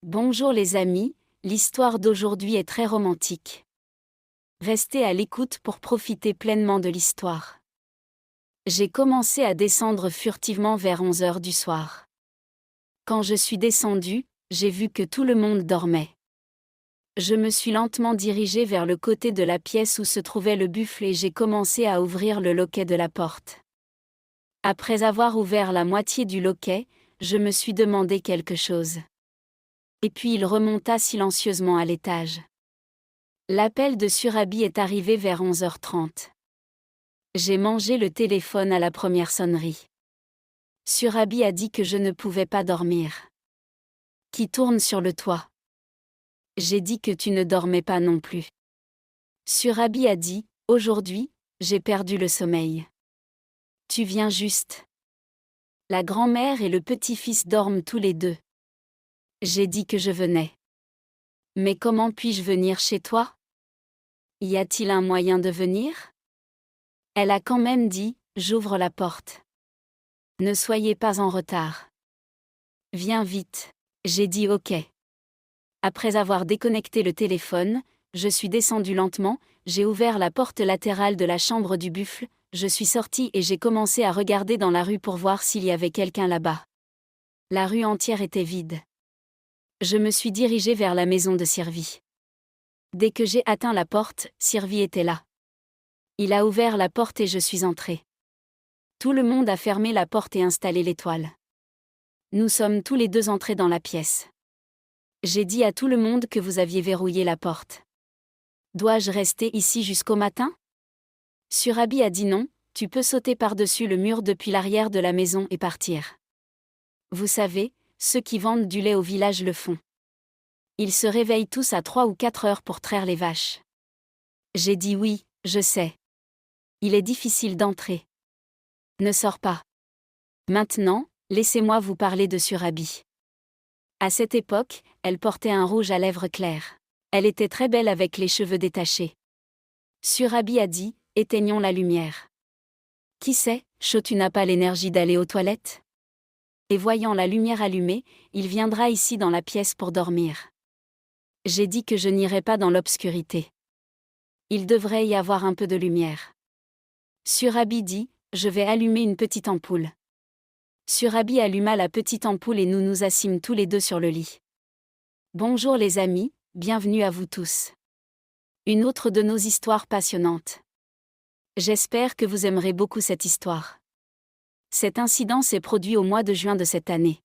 Bonjour les amis, l'histoire d'aujourd'hui est très romantique. Restez à l'écoute pour profiter pleinement de l'histoire. J'ai commencé à descendre furtivement vers 11 heures du soir. Quand je suis descendu, j'ai vu que tout le monde dormait. Je me suis lentement dirigé vers le côté de la pièce où se trouvait le buffle et j'ai commencé à ouvrir le loquet de la porte. Après avoir ouvert la moitié du loquet, je me suis demandé quelque chose. Et puis il remonta silencieusement à l'étage. L'appel de Surabhi est arrivé vers 11h30. J'ai mangé le téléphone à la première sonnerie. Surabhi a dit que je ne pouvais pas dormir. Qui tourne sur le toit. J'ai dit que tu ne dormais pas non plus. Surabhi a dit, aujourd'hui, j'ai perdu le sommeil. Tu viens juste. La grand-mère et le petit-fils dorment tous les deux. J'ai dit que je venais. Mais comment puis-je venir chez toi? Y a-t-il un moyen de venir? Elle a quand même dit, j'ouvre la porte. Ne soyez pas en retard. Viens vite. J'ai dit ok. Après avoir déconnecté le téléphone, je suis descendu lentement, j'ai ouvert la porte latérale de la chambre du buffle, je suis sorti et j'ai commencé à regarder dans la rue pour voir s'il y avait quelqu'un là-bas. La rue entière était vide. Je me suis dirigé vers la maison de Sirvi. Dès que j'ai atteint la porte, Sirvi était là. Il a ouvert la porte et je suis entré. Tout le monde a fermé la porte et installé l'étoile. Nous sommes tous les deux entrés dans la pièce. J'ai dit à tout le monde que vous aviez verrouillé la porte. Dois-je rester ici jusqu'au matin? Surabhi a dit non, tu peux sauter par-dessus le mur depuis l'arrière de la maison et partir. Vous savez, ceux qui vendent du lait au village le font. Ils se réveillent tous à 3 ou 4 heures pour traire les vaches. J'ai dit oui, je sais. Il est difficile d'entrer. Ne sors pas. Maintenant, laissez-moi vous parler de Surabhi. À cette époque, elle portait un rouge à lèvres claires. Elle était très belle avec les cheveux détachés. Surabhi a dit, éteignons la lumière. Qui sait, Cho, tu n'as pas l'énergie d'aller aux toilettes? Et voyant la lumière allumée, il viendra ici dans la pièce pour dormir. J'ai dit que je n'irai pas dans l'obscurité. Il devrait y avoir un peu de lumière. Surabhi dit, je vais allumer une petite ampoule. Surabhi alluma la petite ampoule et nous nous assîmes tous les deux sur le lit. Bonjour les amis, bienvenue à vous tous. Une autre de nos histoires passionnantes. J'espère que vous aimerez beaucoup cette histoire. Cet incident s'est produit au mois de juin de cette année.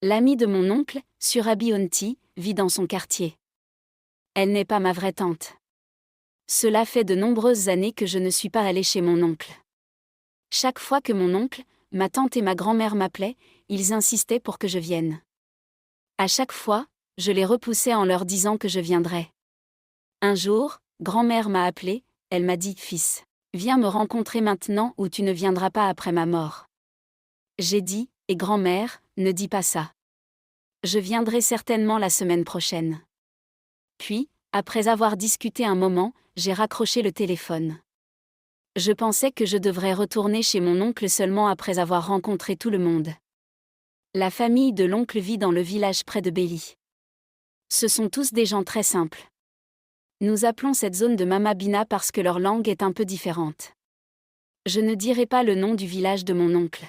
L'amie de mon oncle, Surabhi Onti, vit dans son quartier. Elle n'est pas ma vraie tante. Cela fait de nombreuses années que je ne suis pas allée chez mon oncle. Chaque fois que mon oncle, ma tante et ma grand-mère m'appelaient, ils insistaient pour que je vienne. À chaque fois, je les repoussais en leur disant que je viendrais. Un jour, grand-mère m'a appelé, elle m'a dit « Fils, viens me rencontrer maintenant ou tu ne viendras pas après ma mort. » J'ai dit « Et grand-mère, ne dis pas ça. Je viendrai certainement la semaine prochaine. » Puis, après avoir discuté un moment, j'ai raccroché le téléphone. Je pensais que je devrais retourner chez mon oncle seulement après avoir rencontré tout le monde. La famille de l'oncle vit dans le village près de Belly. Ce sont tous des gens très simples. Nous appelons cette zone de Mamabina parce que leur langue est un peu différente. Je ne dirai pas le nom du village de mon oncle.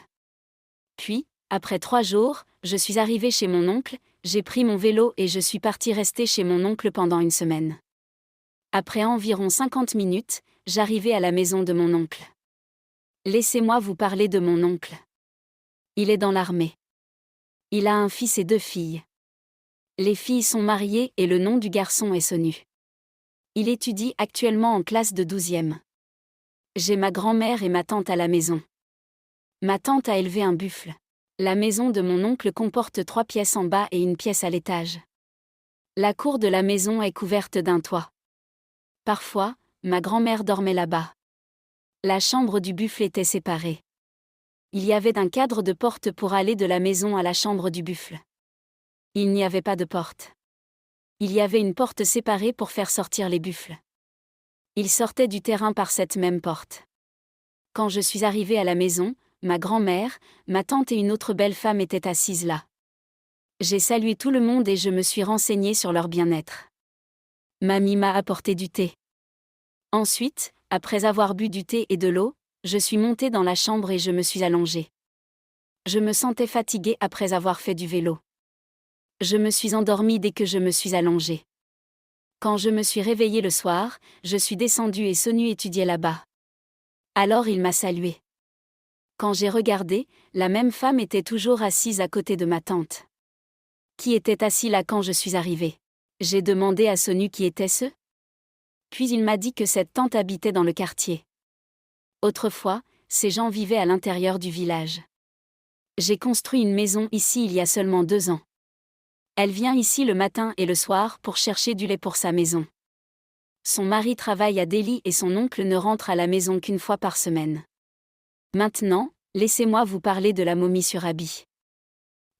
Puis, après 3 jours, je suis arrivé chez mon oncle, j'ai pris mon vélo et je suis parti rester chez mon oncle pendant une semaine. Après environ 50 minutes, j'arrivais à la maison de mon oncle. Laissez-moi vous parler de mon oncle. Il est dans l'armée. Il a un fils et 2 filles. Les filles sont mariées et le nom du garçon est Sonu. Il étudie actuellement en classe de 12e. J'ai ma grand-mère et ma tante à la maison. Ma tante a élevé un buffle. La maison de mon oncle comporte 3 pièces en bas et une pièce à l'étage. La cour de la maison est couverte d'un toit. Parfois, ma grand-mère dormait là-bas. La chambre du buffle était séparée. Il y avait un cadre de porte pour aller de la maison à la chambre du buffle. Il n'y avait pas de porte. Il y avait une porte séparée pour faire sortir les buffles. Ils sortaient du terrain par cette même porte. Quand je suis arrivée à la maison, ma grand-mère, ma tante et une autre belle femme étaient assises là. J'ai salué tout le monde et je me suis renseignée sur leur bien-être. Mamie m'a apporté du thé. Ensuite, après avoir bu du thé et de l'eau, je suis montée dans la chambre et je me suis allongée. Je me sentais fatiguée après avoir fait du vélo. Je me suis endormie dès que je me suis allongée. Quand je me suis réveillée le soir, je suis descendue et Sonu étudiait là-bas. Alors il m'a saluée. Quand j'ai regardé, la même femme était toujours assise à côté de ma tante. Qui était assis là quand je suis arrivée? J'ai demandé à Sonu qui était-ce? Puis il m'a dit que cette tante habitait dans le quartier. Autrefois, ces gens vivaient à l'intérieur du village. J'ai construit une maison ici il y a seulement 2 ans. Elle vient ici le matin et le soir pour chercher du lait pour sa maison. Son mari travaille à Delhi et son oncle ne rentre à la maison qu'une fois par semaine. Maintenant, laissez-moi vous parler de la momie Surabhi.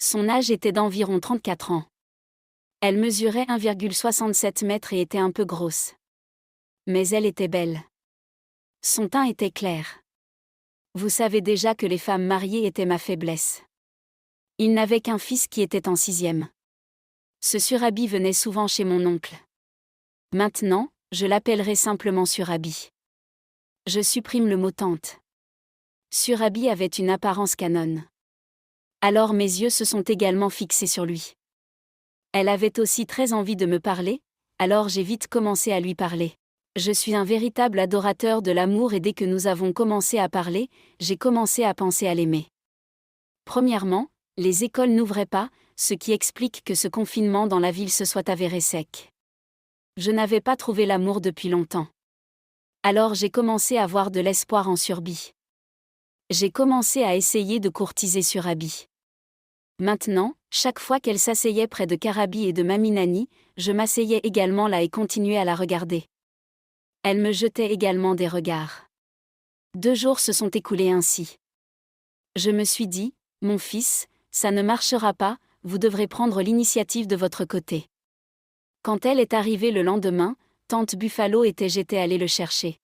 Son âge était d'environ 34 ans. Elle mesurait 1,67 m et était un peu grosse. Mais elle était belle. Son teint était clair. Vous savez déjà que les femmes mariées étaient ma faiblesse. Il n'avait qu'un fils qui était en 6e. Ce Surabhi venait souvent chez mon oncle. Maintenant, je l'appellerai simplement Surabhi. Je supprime le mot tante. Surabhi avait une apparence canonne. Alors mes yeux se sont également fixés sur lui. Elle avait aussi très envie de me parler, alors j'ai vite commencé à lui parler. Je suis un véritable adorateur de l'amour et dès que nous avons commencé à parler, j'ai commencé à penser à l'aimer. Premièrement, les écoles n'ouvraient pas, ce qui explique que ce confinement dans la ville se soit avéré sec. Je n'avais pas trouvé l'amour depuis longtemps. Alors j'ai commencé à avoir de l'espoir en Surabhi. J'ai commencé à essayer de courtiser Surabhi. Maintenant, chaque fois qu'elle s'asseyait près de Karabi et de Maminani, je m'asseyais également là et continuais à la regarder. Elle me jetait également des regards. 2 jours se sont écoulés ainsi. Je me suis dit, mon fils, ça ne marchera pas, vous devrez prendre l'initiative de votre côté. Quand elle est arrivée le lendemain, tante Buffalo j'étais allée le chercher.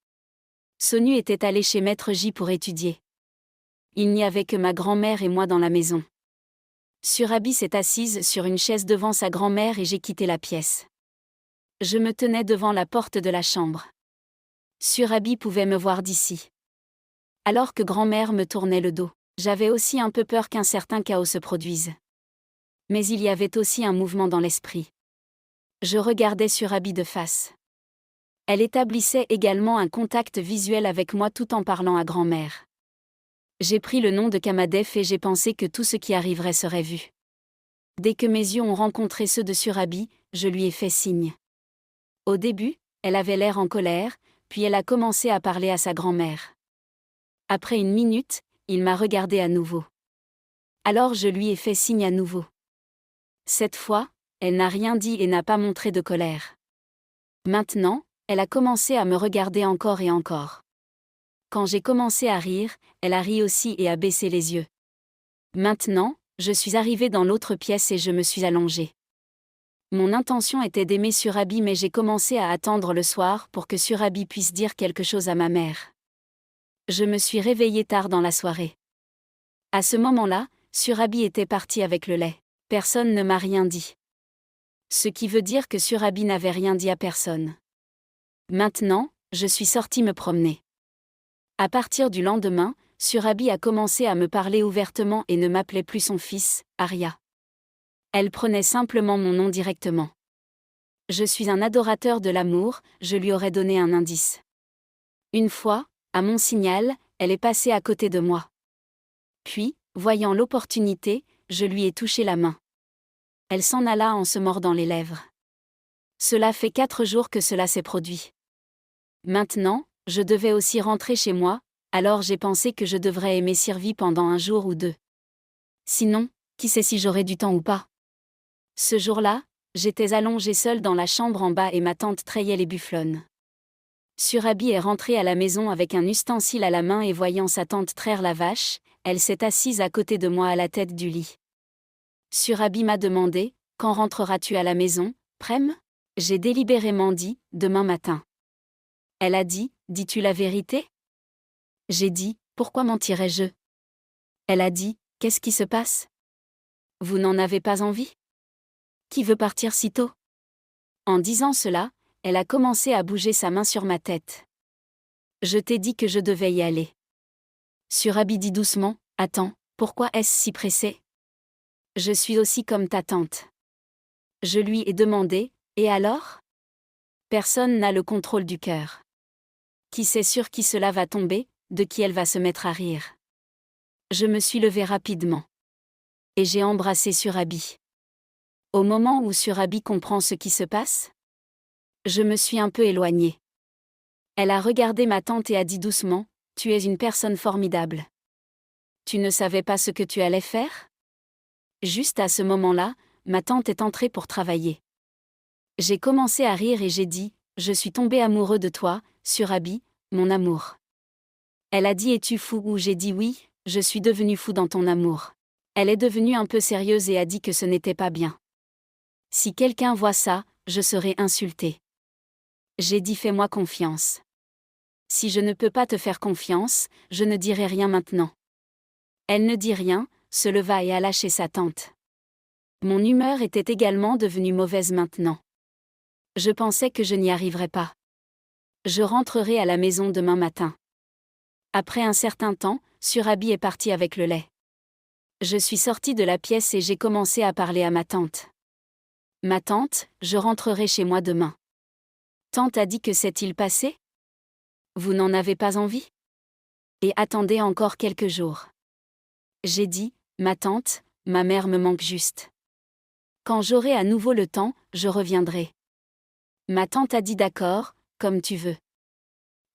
Sonu était allé chez Maître J pour étudier. Il n'y avait que ma grand-mère et moi dans la maison. Surabhi s'est assise sur une chaise devant sa grand-mère et j'ai quitté la pièce. Je me tenais devant la porte de la chambre. Surabhi pouvait me voir d'ici. Alors que grand-mère me tournait le dos, j'avais aussi un peu peur qu'un certain chaos se produise. Mais il y avait aussi un mouvement dans l'esprit. Je regardais Surabhi de face. Elle établissait également un contact visuel avec moi tout en parlant à grand-mère. J'ai pris le nom de Kamadef et j'ai pensé que tout ce qui arriverait serait vu. Dès que mes yeux ont rencontré ceux de Surabhi, je lui ai fait signe. Au début, elle avait l'air en colère, puis elle a commencé à parler à sa grand-mère. Après 1 minute, il m'a regardé à nouveau. Alors je lui ai fait signe à nouveau. Cette fois, elle n'a rien dit et n'a pas montré de colère. Maintenant, elle a commencé à me regarder encore et encore. Quand j'ai commencé à rire, elle a ri aussi et a baissé les yeux. Maintenant, je suis arrivée dans l'autre pièce et je me suis allongée. Mon intention était d'aimer Surabhi mais j'ai commencé à attendre le soir pour que Surabhi puisse dire quelque chose à ma mère. Je me suis réveillée tard dans la soirée. À ce moment-là, Surabhi était parti avec le lait. Personne ne m'a rien dit. Ce qui veut dire que Surabhi n'avait rien dit à personne. Maintenant, je suis sortie me promener. À partir du lendemain, Surabhi a commencé à me parler ouvertement et ne m'appelait plus son fils, Arya. Elle prenait simplement mon nom directement. Je suis un adorateur de l'amour, je lui aurais donné un indice. Une fois, à mon signal, elle est passée à côté de moi. Puis, voyant l'opportunité, je lui ai touché la main. Elle s'en alla en se mordant les lèvres. Cela fait 4 jours que cela s'est produit. Maintenant, je devais aussi rentrer chez moi, alors j'ai pensé que je devrais aimer Surabhi pendant 1 jour ou 2. Sinon, qui sait si j'aurai du temps ou pas. Ce jour-là, j'étais allongée seule dans la chambre en bas et ma tante trayait les bufflonnes. Surabhi est rentrée à la maison avec un ustensile à la main et voyant sa tante traire la vache, elle s'est assise à côté de moi à la tête du lit. Surabhi m'a demandé, « Quand rentreras-tu à la maison, Prem ?» J'ai délibérément dit, « Demain matin. » Elle a dit, « Dis-tu la vérité ?» J'ai dit, « Pourquoi mentirais-je ?» Elle a dit, « Qu'est-ce qui se passe ? Vous n'en avez pas envie ? Qui veut partir si tôt ? En disant cela, elle a commencé à bouger sa main sur ma tête. Je t'ai dit que je devais y aller. Surabi dit doucement, attends, pourquoi est-ce si pressé ? Je suis aussi comme ta tante. Je lui ai demandé, et alors ? Personne n'a le contrôle du cœur. Qui sait sur qui cela va tomber, de qui elle va se mettre à rire. Je me suis levée rapidement. Et j'ai embrassé Surabi. Au moment où Surabi comprend ce qui se passe, je me suis un peu éloignée. Elle a regardé ma tante et a dit doucement, tu es une personne formidable. Tu ne savais pas ce que tu allais faire ? Juste à ce moment-là, ma tante est entrée pour travailler. J'ai commencé à rire et j'ai dit, je suis tombée amoureux de toi, Surabi, mon amour. Elle a dit es-tu fou ou j'ai dit oui, je suis devenue fou dans ton amour. Elle est devenue un peu sérieuse et a dit que ce n'était pas bien. Si quelqu'un voit ça, je serai insultée. J'ai dit fais-moi confiance. Si je ne peux pas te faire confiance, je ne dirai rien maintenant. Elle ne dit rien, se leva et alla chez sa tante. Mon humeur était également devenue mauvaise maintenant. Je pensais que je n'y arriverais pas. Je rentrerai à la maison demain matin. Après un certain temps, Surabi est parti avec le lait. Je suis sortie de la pièce et j'ai commencé à parler à ma tante. Ma tante, je rentrerai chez moi demain. Tante a dit que s'est-il passé ? Vous n'en avez pas envie ? Et attendez encore quelques jours. J'ai dit, ma tante, ma mère me manque juste. Quand j'aurai à nouveau le temps, je reviendrai. Ma tante a dit d'accord, comme tu veux.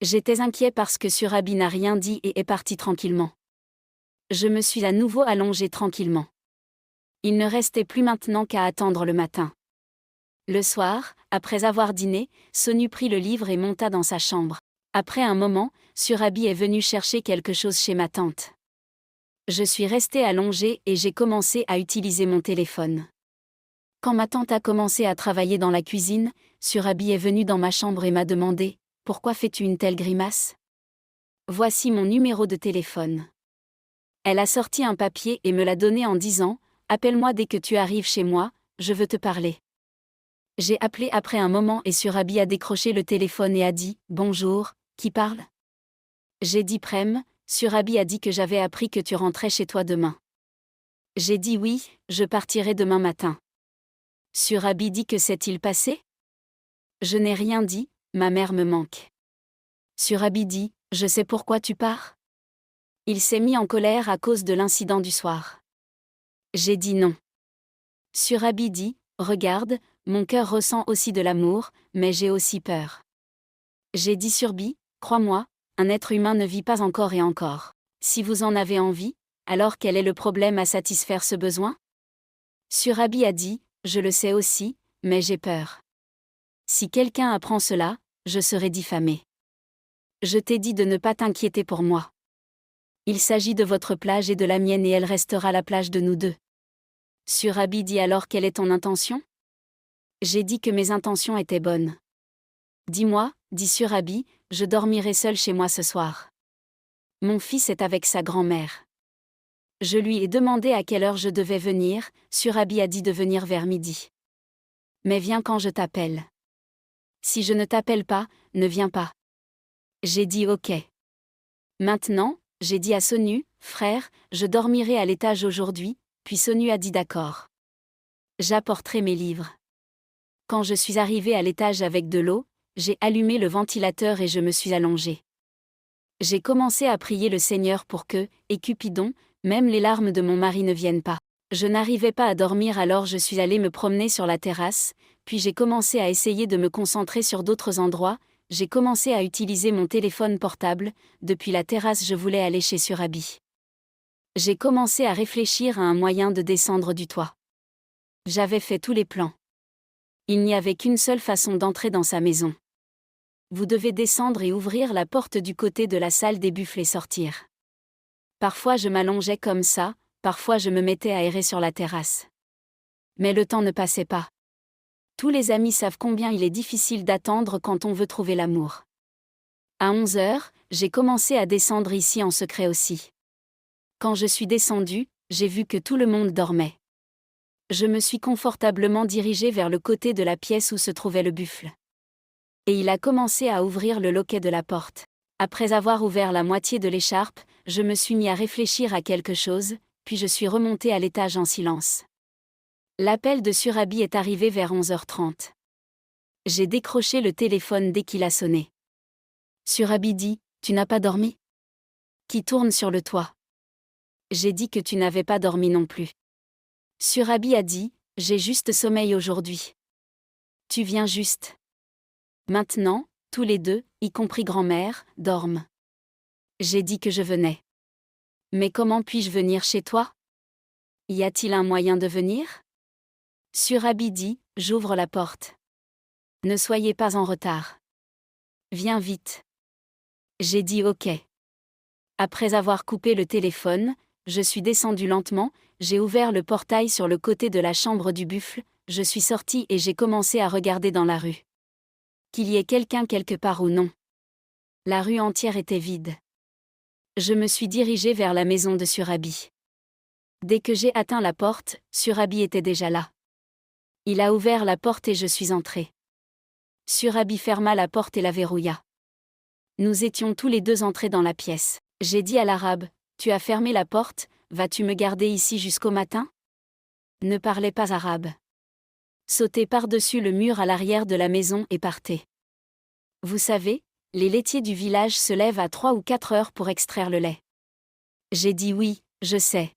J'étais inquiet parce que Surabi n'a rien dit et est parti tranquillement. Je me suis à nouveau allongée tranquillement. Il ne restait plus maintenant qu'à attendre le matin. Le soir, après avoir dîné, Sonu prit le livre et monta dans sa chambre. Après un moment, Surabi est venu chercher quelque chose chez ma tante. Je suis restée allongée et j'ai commencé à utiliser mon téléphone. Quand ma tante a commencé à travailler dans la cuisine, Surabi est venu dans ma chambre et m'a demandé « Pourquoi fais-tu une telle grimace ? Voici mon numéro de téléphone. » Elle a sorti un papier et me l'a donné en disant « Appelle-moi dès que tu arrives chez moi, je veux te parler. » J'ai appelé après un moment et Surabi a décroché le téléphone et a dit « Bonjour, qui parle ?» J'ai dit Prem, Surabi a dit que j'avais appris que tu rentrais chez toi demain. J'ai dit oui, je partirai demain matin. Surabi dit que s'est-il passé ? Je n'ai rien dit, ma mère me manque. Surabi dit, je sais pourquoi tu pars. Il s'est mis en colère à cause de l'incident du soir. J'ai dit non. Surabi dit, regarde, mon cœur ressent aussi de l'amour, mais j'ai aussi peur. J'ai dit Surabi, crois-moi, un être humain ne vit pas encore et encore. Si vous en avez envie, alors quel est le problème à satisfaire ce besoin ? Surabi a dit, je le sais aussi, mais j'ai peur. Si quelqu'un apprend cela, je serai diffamée. Je t'ai dit de ne pas t'inquiéter pour moi. Il s'agit de votre plage et de la mienne et elle restera la plage de nous deux. Surabi dit alors quelle est ton intention ? J'ai dit que mes intentions étaient bonnes. Dis-moi, dit Surabi, je dormirai seul chez moi ce soir. Mon fils est avec sa grand-mère. Je lui ai demandé à quelle heure je devais venir, Surabi a dit de venir vers midi. Mais viens quand je t'appelle. Si je ne t'appelle pas, ne viens pas. J'ai dit ok. Maintenant, j'ai dit à Sonu, frère, je dormirai à l'étage aujourd'hui, puis Sonu a dit d'accord. J'apporterai mes livres. Quand je suis arrivée à l'étage avec de l'eau, j'ai allumé le ventilateur et je me suis allongée. J'ai commencé à prier le Seigneur pour que, et Cupidon, même les larmes de mon mari ne viennent pas. Je n'arrivais pas à dormir alors je suis allée me promener sur la terrasse, puis j'ai commencé à essayer de me concentrer sur d'autres endroits, j'ai commencé à utiliser mon téléphone portable, depuis la terrasse je voulais aller chez Surabi. J'ai commencé à réfléchir à un moyen de descendre du toit. J'avais fait tous les plans. Il n'y avait qu'une seule façon d'entrer dans sa maison. Vous devez descendre et ouvrir la porte du côté de la salle des buffles et sortir. Parfois je m'allongeais comme ça, parfois je me mettais à errer sur la terrasse. Mais le temps ne passait pas. Tous les amis savent combien il est difficile d'attendre quand on veut trouver l'amour. À 11 heures, j'ai commencé à descendre ici en secret aussi. Quand je suis descendue, j'ai vu que tout le monde dormait. Je me suis confortablement dirigée vers le côté de la pièce où se trouvait le buffle. Et il a commencé à ouvrir le loquet de la porte. Après avoir ouvert la moitié de l'écharpe, je me suis mis à réfléchir à quelque chose, puis je suis remontée à l'étage en silence. L'appel de Surabi est arrivé vers 11h30. J'ai décroché le téléphone dès qu'il a sonné. Surabi dit « Tu n'as pas dormi ?» Qui tourne sur le toit. J'ai dit que tu n'avais pas dormi non plus. Surabi a dit « J'ai juste sommeil aujourd'hui. » Tu viens juste. Maintenant, tous les deux, y compris grand-mère, dorment. J'ai dit que je venais. Mais comment puis-je venir chez toi? Y a-t-il un moyen de venir? Surabi dit « J'ouvre la porte. Ne soyez pas en retard. Viens vite. » J'ai dit « Ok. » Après avoir coupé le téléphone, je suis descendue lentement, j'ai ouvert le portail sur le côté de la chambre du buffle, je suis sortie et j'ai commencé à regarder dans la rue. Qu'il y ait quelqu'un quelque part ou non. La rue entière était vide. Je me suis dirigée vers la maison de Surabi. Dès que j'ai atteint la porte, Surabi était déjà là. Il a ouvert la porte et je suis entrée. Surabi ferma la porte et la verrouilla. Nous étions tous les deux entrés dans la pièce. J'ai dit à l'arabe, « Tu as fermé la porte, vas-tu me garder ici jusqu'au matin ?» Ne parlez pas arabe. Sautez par-dessus le mur à l'arrière de la maison et partez. Vous savez, les laitiers du village se lèvent à 3 ou 4 heures pour extraire le lait. J'ai dit oui, je sais.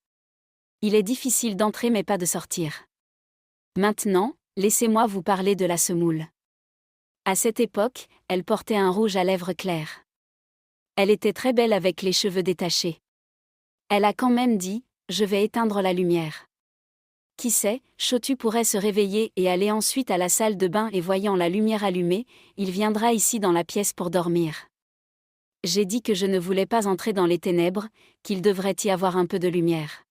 Il est difficile d'entrer mais pas de sortir. Maintenant, laissez-moi vous parler de la semoule. À cette époque, elle portait un rouge à lèvres clair. Elle était très belle avec les cheveux détachés. Elle a quand même dit « Je vais éteindre la lumière. » Qui sait, Chotu pourrait se réveiller et aller ensuite à la salle de bain et voyant la lumière allumée, il viendra ici dans la pièce pour dormir. J'ai dit que je ne voulais pas entrer dans les ténèbres, qu'il devrait y avoir un peu de lumière.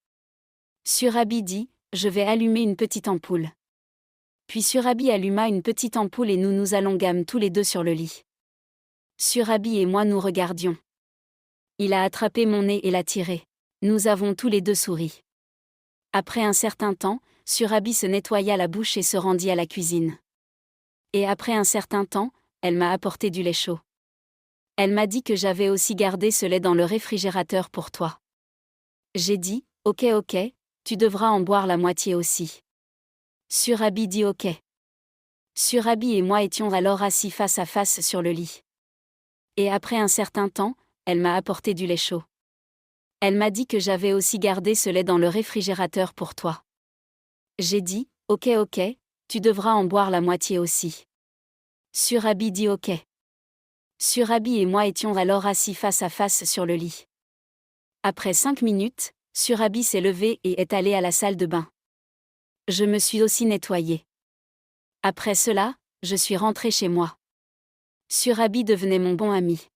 Surabi dit « Je vais allumer une petite ampoule. » Puis Surabi alluma une petite ampoule et nous allongâmes tous les deux sur le lit. Surabi et moi nous regardions. Il a attrapé mon nez et l'a tiré. Nous avons tous les deux souri. Après un certain temps, Surabi se nettoya la bouche et se rendit à la cuisine. Et après un certain temps, elle m'a apporté du lait chaud. Elle m'a dit que j'avais aussi gardé ce lait dans le réfrigérateur pour toi. J'ai dit, ok, tu devras en boire la moitié aussi. Surabi dit ok. Surabi et moi étions alors assis face à face sur le lit. Et après un certain temps, elle m'a apporté du lait chaud. Elle m'a dit que j'avais aussi gardé ce lait dans le réfrigérateur pour toi. J'ai dit, ok, tu devras en boire la moitié aussi. Surabi dit ok. Surabi et moi étions alors assis face à face sur le lit. Après 5 minutes, Surabi s'est levé et est allé à la salle de bain. Je me suis aussi nettoyée. Après cela, je suis rentrée chez moi. Surabi devenait mon bon ami.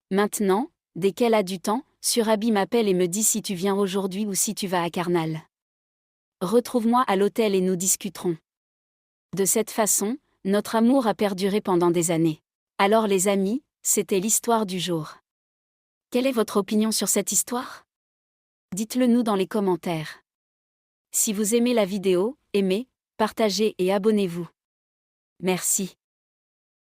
Maintenant, dès qu'elle a du temps, Surabi m'appelle et me dit si tu viens aujourd'hui ou si tu vas à Karnal. Retrouve-moi à l'hôtel et nous discuterons. De cette façon, notre amour a perduré pendant des années. Alors les amis, c'était l'histoire du jour. Quelle est votre opinion sur cette histoire? Dites-le nous dans les commentaires. Si vous aimez la vidéo, aimez, partagez et abonnez-vous. Merci.